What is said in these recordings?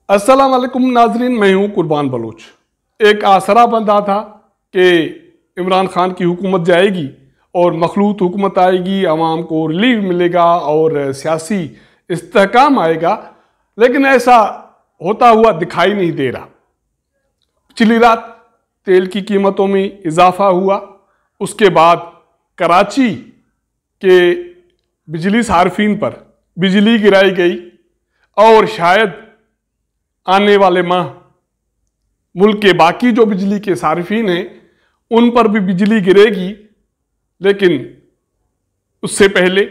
अस्सलाम वालेकुम नाजरीन, मैं हूँ कुर्बान बलोच। एक आसरा बंधा था कि इमरान खान की हुकूमत जाएगी और मखलूत हुकूमत आएगी, आवाम को रिलीफ मिलेगा और सियासी इस्तेहकाम आएगा, लेकिन ऐसा होता हुआ दिखाई नहीं दे रहा। पिछली रात तेल की कीमतों में इजाफा हुआ, उसके बाद कराची के बिजली सार्फिन पर बिजली गिराई गई और शायद आने वाले माह मुल्क के बाकी जो बिजली के सार्फिन हैं उन पर भी बिजली गिरेगी। लेकिन उससे पहले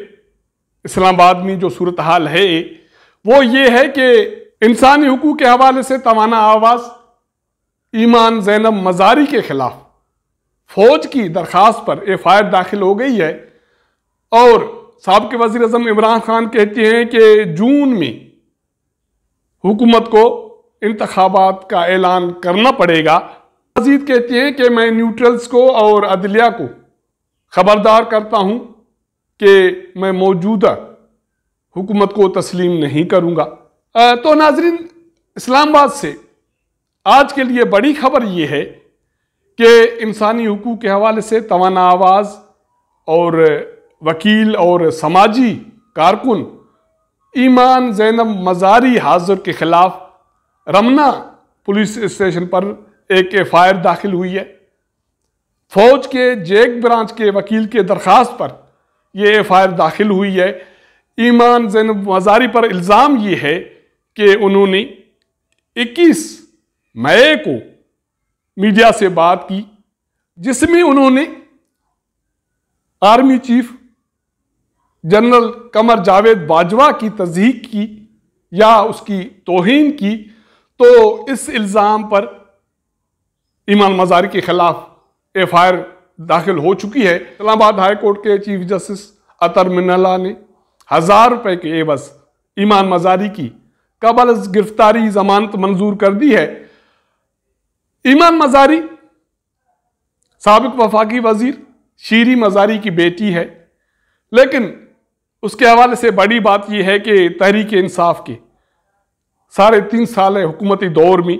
इस्लामाबाद में जो सूरत हाल है वो ये है कि इंसानी हुकूक के हवाले से तवाना आवाज़ ईमान ज़ैनब मज़ारी के खिलाफ फौज की दरख्वास्त पर एफआईआर दाखिल हो गई है और साबिक़ वज़ीर आज़म इमरान खान कहते हैं कि जून में हुकूमत को इंतखाबात का ऐलान करना पड़ेगा। मज़ीद कहते हैं कि मैं न्यूट्रल्स को और अदलिया को खबरदार करता हूं कि मैं मौजूदा हुकूमत को तस्लीम नहीं करूंगा। तो नाजरीन, इस्लामाबाद से आज के लिए बड़ी खबर यह है कि इंसानी हुकूक के हवाले से तवाना आवाज़ और वकील और समाजी कारकुन ईमान ज़ैनब मज़ारी हाजिर के खिलाफ रमना पुलिस स्टेशन पर एक एफआईआर दाखिल हुई है। फौज के जैक ब्रांच के वकील के दरख्वास्त पर यह एफआईआर दाखिल हुई है। ईमान ज़ैनब मज़ारी पर इल्ज़ाम ये है कि उन्होंने 21 मई को मीडिया से बात की जिसमें उन्होंने army chief general Qamar Javed Bajwa की तज़हीक की या उसकी तौहीन की। तो इस इल्ज़ाम पर ईमान मज़ारी के खिलाफ एफआईआर दाखिल हो चुकी है। इस्लामाबाद हाई कोर्ट के चीफ जस्टिस अतर मिन्नल्ला ने 1000 रुपए के एवज ईमान मज़ारी की कबल गिरफ्तारी जमानत मंजूर कर दी है। ईमान मज़ारी साबिक़ वफाकी वजीर शीरी मज़ारी की बेटी है, लेकिन उसके हवाले से बड़ी बात यह है कि तहरीक इंसाफ के 3.5 साल हुकूमती दौर में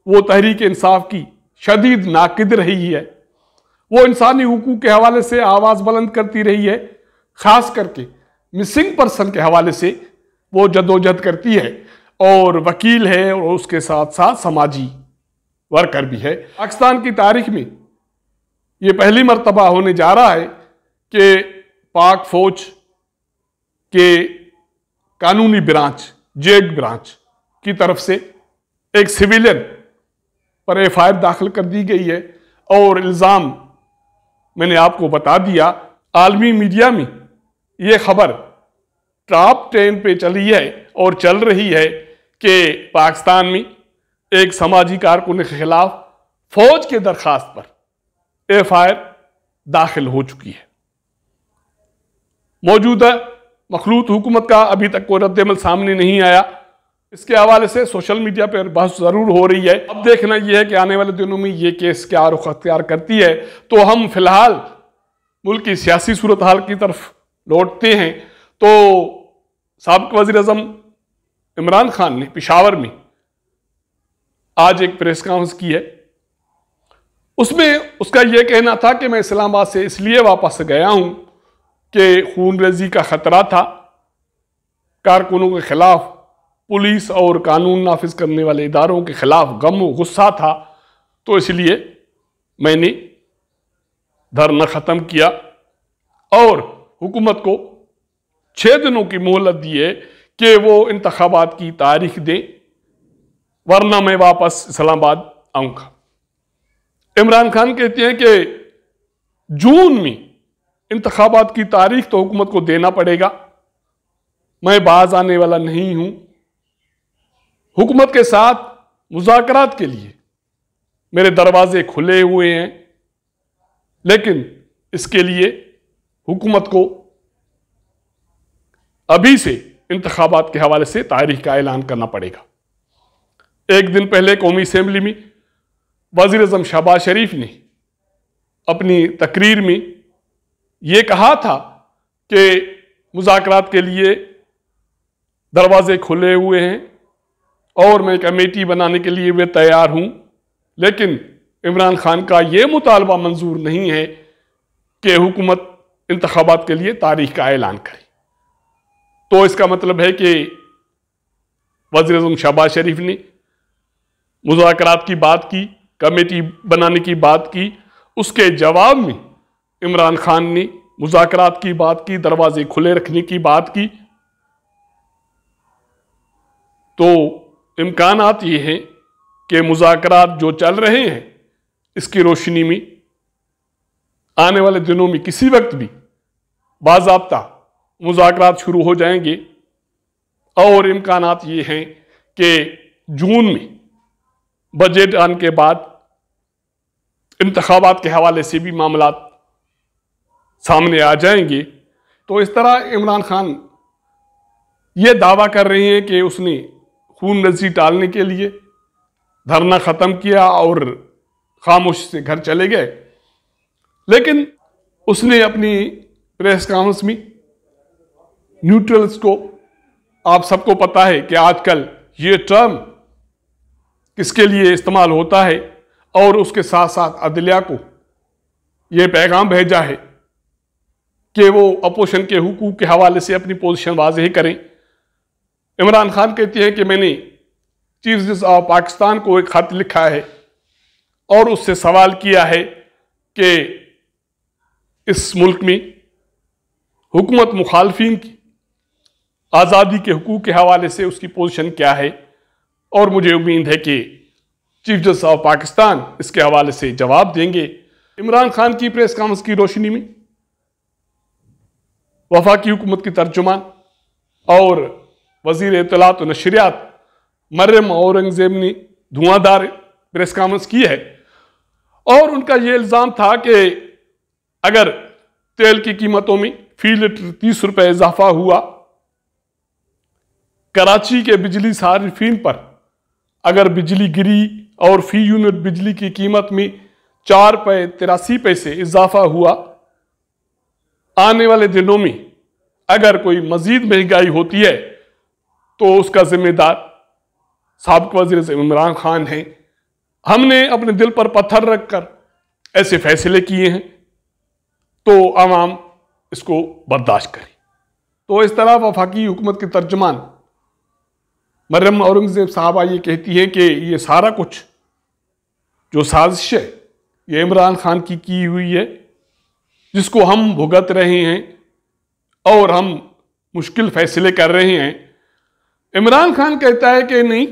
वो तहरीक इंसाफ की शदीद नाकिद रही है। वो इंसानी हुकूक के हवाले से आवाज़ बुलंद करती रही है, ख़ास करके मिसिंग पर्सन के हवाले से वो जदोजहद करती है और वकील है और उसके साथ साथ समाजी वर्कर भी है। पाकिस्तान की तारीख में ये पहली मरतबा होने जा रहा है कि पाक फौज के कानूनी ब्रांच जैक ब्रांच की तरफ से एक सिविलियन पर एफआईआर दाखिल कर दी गई है और इल्ज़ाम मैंने आपको बता दिया। आलमी मीडिया में ये खबर टॉप 10 पे चली है और चल रही है कि पाकिस्तान में एक समाजी कारकुन के खिलाफ फौज के दरख्वास्त पर एफआईआर दाखिल हो चुकी है। मौजूदा मखलूत हुकूमत का अभी तक कोई रद्द-ए-अमल सामने नहीं आया। इसके हवाले से सोशल मीडिया पर बहस जरूर हो रही है। अब देखना यह है कि आने वाले दिनों में ये केस क्या रुख अख्तियार करती है। तो हम फिलहाल मुल्क की सियासी सूरत हाल की तरफ लौटते हैं। तो साबिक़ वज़ीर आज़म इमरान खान ने पेशावर में आज एक प्रेस कॉन्फ्रेंस की है। उसमें उसका यह कहना था कि मैं इस्लामाबाद से इसलिए वापस गया हूं कि खून रेजी का खतरा था, कारकुनों के खिलाफ पुलिस और कानून नाफिज करने वाले इदारों के खिलाफ गम और गुस्सा था, तो इसलिए मैंने धरना ख़त्म किया और हुकूमत को 6 दिनों की मोहलत दी है कि वो इंतखाबात की तारीख दें, वरना मैं वापस इस्लामाबाद आऊँगा। इमरान खान कहते हैं कि जून में इंतखाबात की तारीख तो हुकूमत को देना पड़ेगा, मैं बाज आने वाला नहीं हूं। हुकूमत के साथ मुज़ाकरात के लिए मेरे दरवाजे खुले हुए हैं, लेकिन इसके लिए हुकूमत को अभी से इंतखाबात के हवाले से तारीख का ऐलान करना पड़ेगा। एक दिन पहले कौमी असेंबली में वज़ीर आज़म शहबाज शरीफ ने अपनी तकरीर में ये कहा था कि मुज़ाकरात के लिए दरवाजे खुले हुए हैं और मैं कमेटी बनाने के लिए भी तैयार हूं, लेकिन इमरान खान का ये मुतालबा मंजूर नहीं है कि हुकूमत इंतखाबात के लिए तारीख का ऐलान करे। तो इसका मतलब है कि वज़ीर-ए-आज़म शहबाज शरीफ ने मुज़ाकरात की बात की, कमेटी बनाने की बात की, उसके जवाब में इमरान खान ने मुज़ाकरात की बात की, दरवाजे खुले रखने की बात की। तो इम्कानात ये हैं कि मुज़ाकरात जो चल रहे हैं इसकी रोशनी में आने वाले दिनों में किसी वक्त भी बाज़ाब्ता मुज़ाकरात शुरू हो जाएंगे, और इम्कानात ये हैं कि जून में बजट आने के बाद इंतखाबात के हवाले से भी मामलात सामने आ जाएंगे। तो इस तरह इमरान खान ये दावा कर रहे हैं कि उसने खून नज़ी टालने के लिए धरना ख़त्म किया और खामोश से घर चले गए, लेकिन उसने अपनी प्रेस कॉन्फ्रेंस में न्यूट्रल्स को, आप सबको पता है कि आजकल ये टर्म किसके लिए इस्तेमाल होता है, और उसके साथ साथ अदलिया को ये पैगाम भेजा है कि वो अपोजिशन के हुकूक के हवाले से अपनी पोजीशन वाज़ेह करें। इमरान खान कहते हैं कि मैंने चीफ जस्टिस ऑफ पाकिस्तान को एक खत लिखा है और उससे सवाल किया है कि इस मुल्क में हुकूमत मुखालफिन की आज़ादी के हुकूक के हवाले से उसकी पोजीशन क्या है, और मुझे उम्मीद है कि चीफ जस्टिस ऑफ पाकिस्तान इसके हवाले से जवाब देंगे। इमरान खान की प्रेस कॉन्फ्रेंस की रोशनी में वफाकी हुकूमत की तर्जुमान और वज़ीर इत्तलात व नशरियात मरियम औरंगज़ेब ने धुआंधार प्रेस कॉन्फ्रेंस की है, और उनका यह इल्ज़ाम था कि अगर तेल की कीमतों में फी लीटर 30 रुपये इजाफा हुआ, कराची के बिजली सारिफीन पर अगर बिजली गिरी और फी यूनिट बिजली की कीमत में 4.83 इजाफा हुआ, आने वाले दिनों में अगर कोई मजीद महंगाई होती है तो उसका जिम्मेदार साबिक़ वज़ीर इमरान खान हैं। हमने अपने दिल पर पत्थर रखकर ऐसे फैसले किए हैं, तो आवाम इसको बर्दाश्त करे। तो इस तरह वफाकी हुकूमत के तर्जुमान मरियम औरंगज़ेब साहबा ये कहती हैं कि ये सारा कुछ जो साजिश है ये इमरान खान की हुई है, जिसको हम भुगत रहे हैं और हम मुश्किल फैसले कर रहे हैं। इमरान खान कहता है कि नहीं,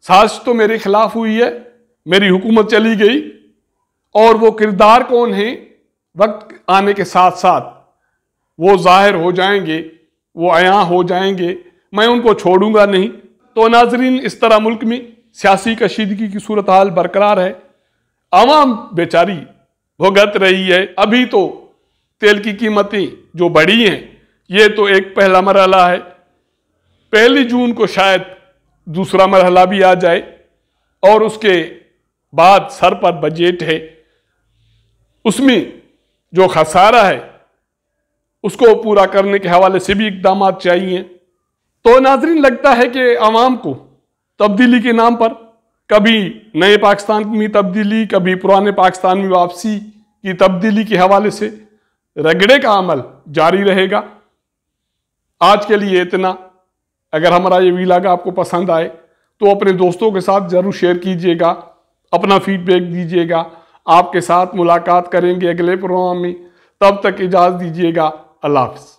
साजिश तो मेरे खिलाफ हुई है, मेरी हुकूमत चली गई, और वो किरदार कौन है वक्त आने के साथ साथ वो जाहिर हो जाएंगे, वो अयां हो जाएंगे, मैं उनको छोड़ूंगा नहीं। तो नाजरीन, इस तरह मुल्क में सियासी कशीदगी की सूरत हाल बरकरार है, आवाम बेचारी भुगत रही है। अभी तो तेल की कीमतें जो बढ़ी हैं ये तो एक पहला मरहला है, 1 जून को शायद दूसरा मरहला भी आ जाए, और उसके बाद सर पर बजट है, उसमें जो खसारा है उसको पूरा करने के हवाले से भी इक़दाम चाहिए। तो नाज़रीन, लगता है कि आवाम को तब्दीली के नाम पर कभी नए पाकिस्तान में तब्दीली, कभी पुराने पाकिस्तान में वापसी की तब्दीली के हवाले से रगड़े का अमल जारी रहेगा। आज के लिए इतना। अगर हमारा ये व्लॉग आपको पसंद आए तो अपने दोस्तों के साथ ज़रूर शेयर कीजिएगा, अपना फीडबैक दीजिएगा। आपके साथ मुलाकात करेंगे अगले प्रोग्राम में, तब तक इजाज़त दीजिएगा। अल्लाह हाफ़िज़।